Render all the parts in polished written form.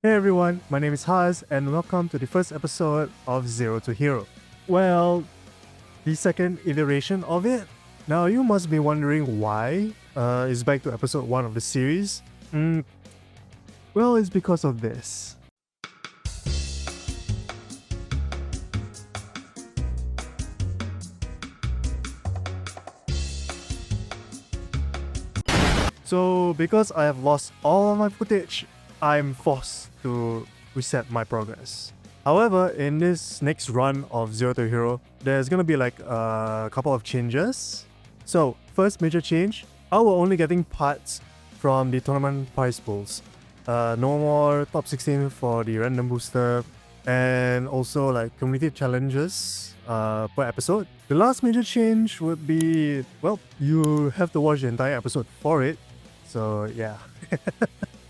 Hey everyone, my name is Haz and welcome to the first episode of Zero to Hero. Well, the second iteration of it. Now you must be wondering why it's back to episode 1 of the series. Well, it's because of this. So because I have lost all of my footage, I'm forced to reset my progress. However, in this next run of Zero to Hero, there's gonna be like a couple of changes. So, first major change, I will only getting parts from the tournament prize pools. No more top 16 for the random booster, and also like community challenges per episode. The last major change would be, well, you have to watch the entire episode for it. So yeah.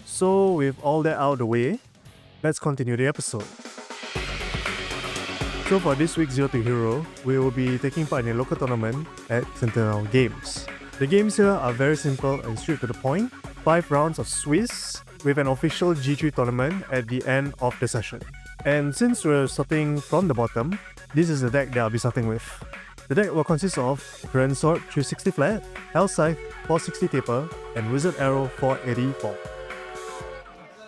So with all that out of the way, let's continue the episode. So for this week's Zero to Hero, we will be taking part in a local tournament at Sentinel Games. The games here are very simple and straight to the point. 5 rounds of Swiss with an official G3 tournament at the end of the session. And since we're starting from the bottom, this is the deck that I'll be starting with. The deck will consist of Grand Sword 360 flat, Hell Scythe 460 taper, and Wizard Arrow 484.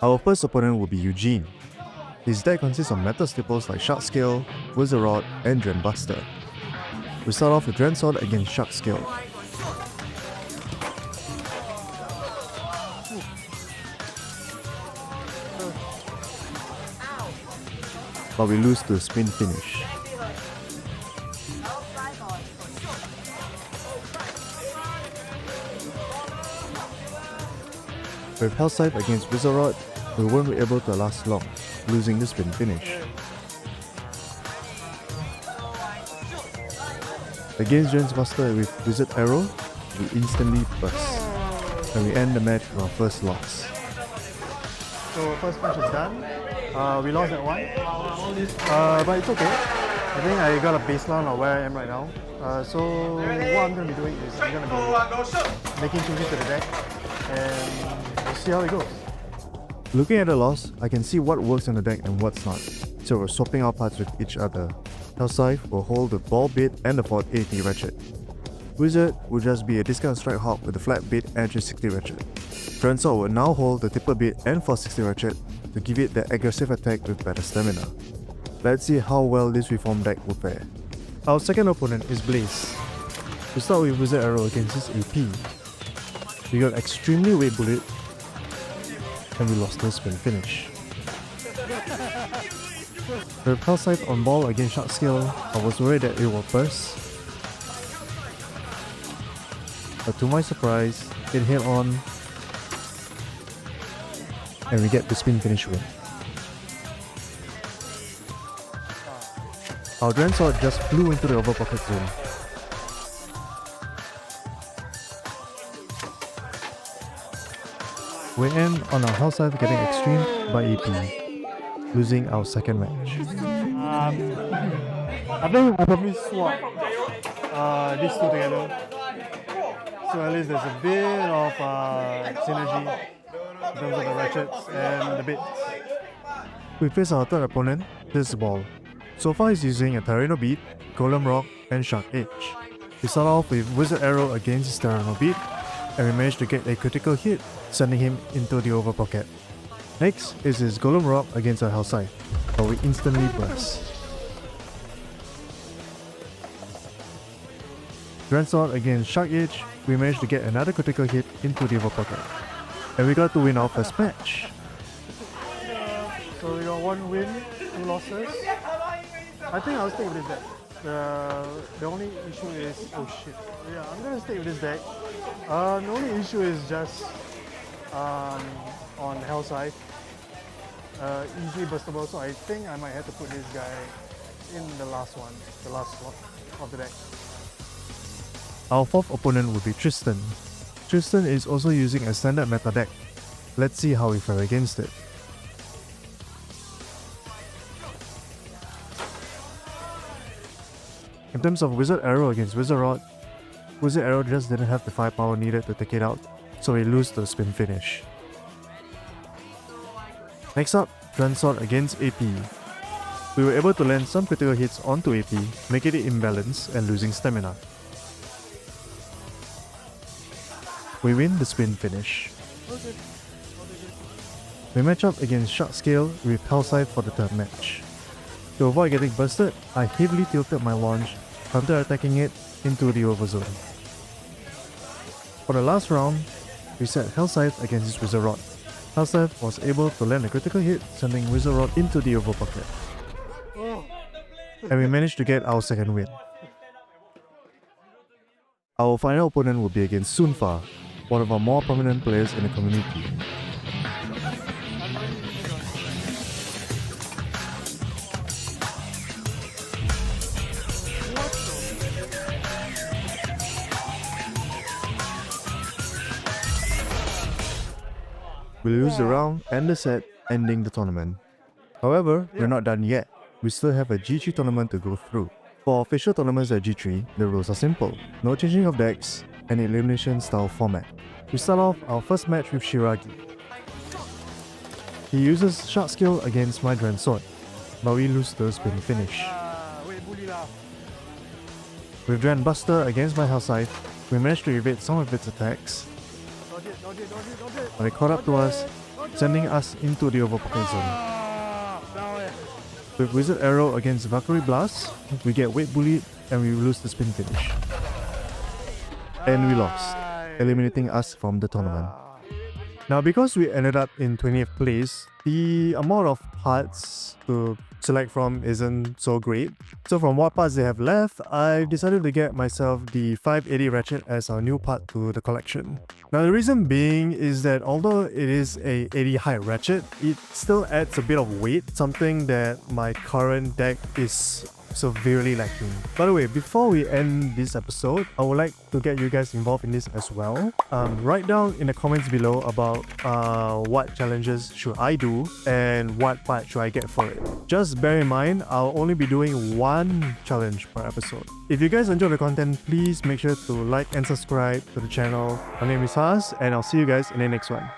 Our first opponent will be Eugene. His deck consists of metal staples like Shark Scale, Wizard Rod, and Dren Buster. We start off with Grand Sword against Shark Scale. But we lose to spin finish. With Hell Scythe against Wizard Rod, we won't be able to last long, losing the spin finish. Against Dren Buster with Wizard Arrow, we instantly burst, and we end the match with our first loss. So first match is done. We lost that one, but it's okay. I think I got a baseline of where I am right now. So what I'm going to be doing is I'm going to be making changes to the deck, and we'll see how it goes. Looking at the loss, I can see what works in the deck and what's not. So we're swapping our parts with each other. Hell Scythe will hold the ball bit and the 480 ratchet. Wizard will just be a discount strike hawk with the flat bit and 360 ratchet. Grand Sword will now hold the tipper bit and 460 ratchet to give it the aggressive attack with better stamina. Let's see how well this reformed deck will fare. Our second opponent is Blaze. We start with Wizard Arrow against his AP. We got extremely weight bullet, and we lost the spin finish. With Hell Scythe on ball against Shark Scale, I was worried that it would burst. But to my surprise, it hit on, and we get the spin finish win. Our Dren Sword just flew into the overpocket zone. We end on our Hell Scythe getting extreme by AP, losing our second match. I think I probably swap these two together, so at least there's a bit of synergy in terms of the ratchets and the bits. We face our third opponent, this ball. So far he's using a Tyranno Beat, Golem Rock, and Shark Edge. We start off with Wizard Arrow against his Tyranno Beat, and we managed to get a critical hit, sending him into the overpocket. Next is his Golem Rock against our Hell Scythe, but we instantly burst. Grand Sword against Shark Edge, we managed to get another critical hit into the overpocket, and we got to win our first match. So we got 1 win, 2 losses. I think I'll stick with this deck. The only issue is, oh shit, yeah, I'm gonna stick with this deck. The only issue is just on Hell Scythe, easily burstable, so I think I might have to put this guy in the last slot of the deck. Our fourth opponent will be Tristan. Tristan is also using a standard meta deck. Let's see how we fare against it. In terms of Wizard Arrow against Wizard Rod, Wizard Arrow just didn't have the firepower needed to take it out, so he loses the spin finish. Next up, Transort against AP. We were able to land some critical hits onto AP, making it imbalanced and losing stamina. We win the spin finish. We match up against Shark Scale with Hellscythe for the third match. To avoid getting busted, I heavily tilted my launch, counter-attacking it into the overzone. For the last round, we set Hellscythe against his Wizard Rod. Hellscythe was able to land a critical hit, sending Wizard Rod into the over pocket. And we managed to get our second win. Our final opponent will be against Sunfa, one of our more prominent players in the community. We lose the round and the set, ending the tournament. However, we're not done yet. We still have a G3 tournament to go through. For official tournaments at G3, the rules are simple. No changing of decks, and elimination style format. We start off our first match with Shiragi. He uses Shark Scale against my Grand Sword, but we lose the spin finish. With Dren Buster against my Hellscythe, we managed to evade some of its attacks, but it caught up to us, sending us into the overpocket zone. With Wizard Arrow against Valkyrie Blast, we get weight bullied and we lose the spin finish. And we lost, eliminating us from the tournament. Now, because we ended up in 20th place, the amount of parts to select from isn't so great. So from what parts they have left, I decided to get myself the 580 ratchet as our new part to the collection. Now the reason being is that although it is a 80 height ratchet, it still adds a bit of weight, something that my current deck is severely lacking. By the way, before we end this episode, I would like to get you guys involved in this as well. Write down in the comments below about what challenges should I do and what part should I get for it. Just bear in mind, I'll only be doing one challenge per episode. If you guys enjoy the content, please make sure to like and subscribe to the channel. My name is Haz, and I'll see you guys in the next one.